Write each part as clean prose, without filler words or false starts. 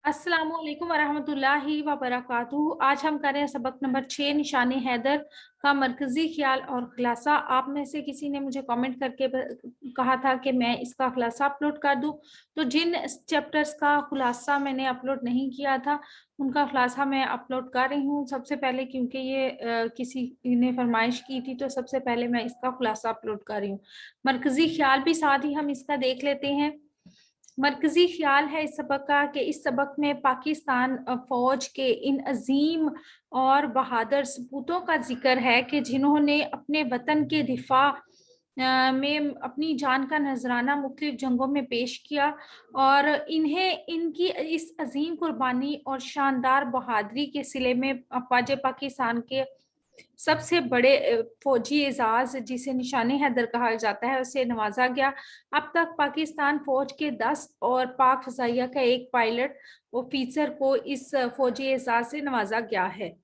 अस्सलाम वालेकुम वरहमतुल्लाहि वबरकातुहू। आज हम कर रहे हैं सबक नंबर 6 निशाने हैदर का मरकजी ख्याल और खुलासा। आप में से किसी ने मुझे कमेंट करके कहा था कि मैं इसका खुलासा अपलोड कर दूं, तो जिन चैप्टर्स का खुलासा मैंने अपलोड नहीं किया था उनका खुलासा मैं अपलोड कर रही हूं सबसे पहले, क्योंकि ये किसी ने फरमाइश की थी, तो सबसे पहले मैं इसका खुलासा अपलोड कर रही हूँ। मरकजी ख्याल भी साथ ही हम इसका देख लेते हैं। मरकजी ख्याल है इस सबक का कि इस सबक में पाकिस्तान फौज के इन अजीम और बहादुर सपूतों का जिक्र है कि जिन्होंने अपने वतन के दिफा में अपनी जान का नजराना मुख्तलिफ जंगों में पेश किया, और इन्हें इनकी इस अजीम कुर्बानी और शानदार बहादुरी के सिले में अफवाज पाकिस्तान के सबसे बड़े फौजी एजाज, जिसे निशाने हैदर कहा जाता है, उसे नवाजा गया। अब तक पाकिस्तान फौज के 10 और पाक फजाइया का एक पायलट ऑफिसर को इस फौजी एजाज से नवाजा गया है।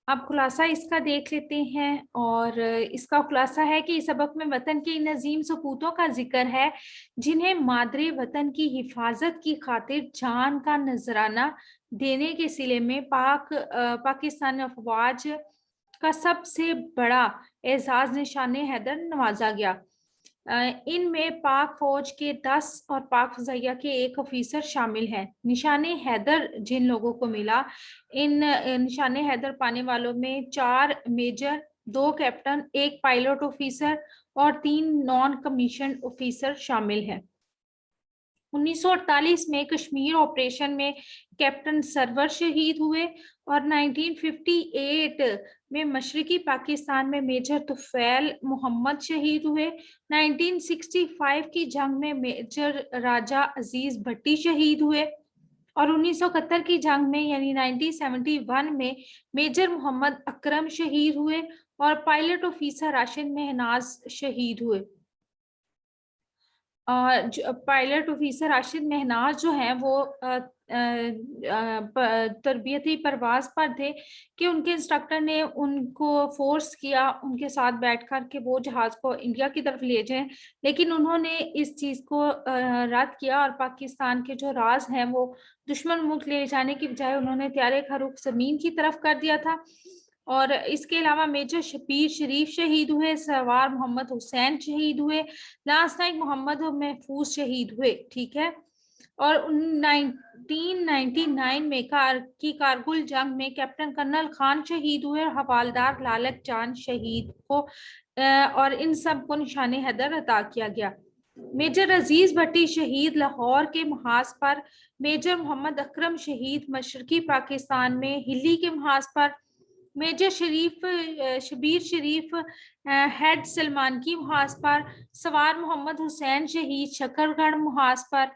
अब खुलासा इसका देख लेते हैं, और इसका खुलासा है कि इस सबक में वतन के इन अजीम सपूतों का जिक्र है जिन्हें मादरे वतन की हिफाजत की खातिर जान का नजराना देने के सिले में पाकिस्तान अफवाज का सबसे बड़ा एजाज निशाने हैदर नवाजा गया। इनमें पाक फौज के 10 और पाक फजाइया के एक ऑफिसर शामिल हैं। निशाने हैदर जिन लोगों को मिला, इन निशाने हैदर पाने वालों में 4 मेजर, 2 कैप्टन, 1 पायलट ऑफिसर और 3 नॉन कमीशन ऑफिसर शामिल हैं। 1948 में कश्मीर ऑपरेशन में कैप्टन सरवर शहीद हुए, और 1958 में मशरकी पाकिस्तान में मेजर तुफैल मोहम्मद शहीद हुए। 1965 की जंग में मेजर राजा अजीज भट्टी शहीद हुए, और 1971 की जंग में यानी 1971 में मेजर मोहम्मद अकरम शहीद हुए, और पायलट ऑफिसर राशिद मेहनाज शहीद हुए। पायलट ऑफिसर राशिद मेहनाज जो हैं वो तरबियती परवाज पर थे कि उनके इंस्ट्रक्टर ने उनको फोर्स किया उनके साथ बैठकर कि वो जहाज को इंडिया की तरफ ले जाएं, लेकिन उन्होंने इस चीज़ को रद्द किया, और पाकिस्तान के जो राज हैं वो दुश्मन मुल्क ले जाने की बजाय उन्होंने त्यारे का रुख जमीन की तरफ कर दिया था। और इसके अलावा मेजर शबीर शरीफ शहीद हुए, सवार मोहम्मद हुसैन शहीद हुए, लांस नाइक मोहम्मद महफूज शहीद हुए। ठीक है। और 1999 में कारगिल जंग में कैप्टन कर्नल खान शहीद हुए, और हवालदार लालक जान शहीद को और इन सब को निशाने हैदर अता किया गया। मेजर अजीज भट्टी शहीद लाहौर के महाज पर, मेजर मोहम्मद अकरम शहीद मशरकी पाकिस्तान में हिली के महाज पर, मेजर शबीर शरीफ हेड सलमान की महाज पर, सवार मोहम्मद हुसैन शहीद शकरगढ़ महाज पर,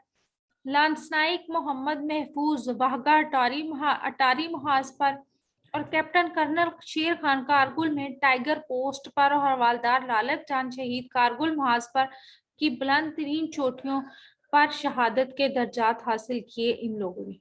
लांसनाइक मोहम्मद महफूज वाहगा अटारी महाज पर, और कैप्टन कर्नल शेर खान कारगिल में टाइगर पोस्ट पर, और हवालदार लालक जान शहीद कारगिल महाज पर की बुलंद तरीन चोटियों पर शहादत के दर्जात हासिल किए इन लोगों ने।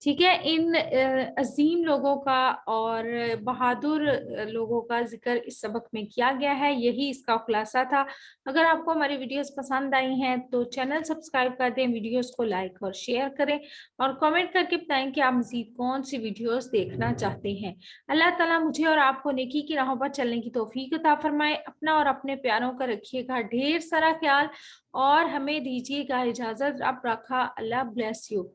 ठीक है। इन अजीम लोगों का और बहादुर लोगों का जिक्र इस सबक में किया गया है, यही इसका खुलासा था। अगर आपको हमारी वीडियोस पसंद आई हैं तो चैनल सब्सक्राइब कर दें, वीडियोस को लाइक और शेयर करें, और कमेंट करके बताएं कि आप मजीद कौन सी वीडियोस देखना चाहते हैं। अल्लाह ताला मुझे और आपको नेकी की राहों पर चलने की तौफीक अता फरमाए। अपना और अपने प्यारों का रखिएगा ढेर सारा ख्याल, और हमें दीजिएगा इजाजत। अब रखा। अल्लाह ब्लेस यू।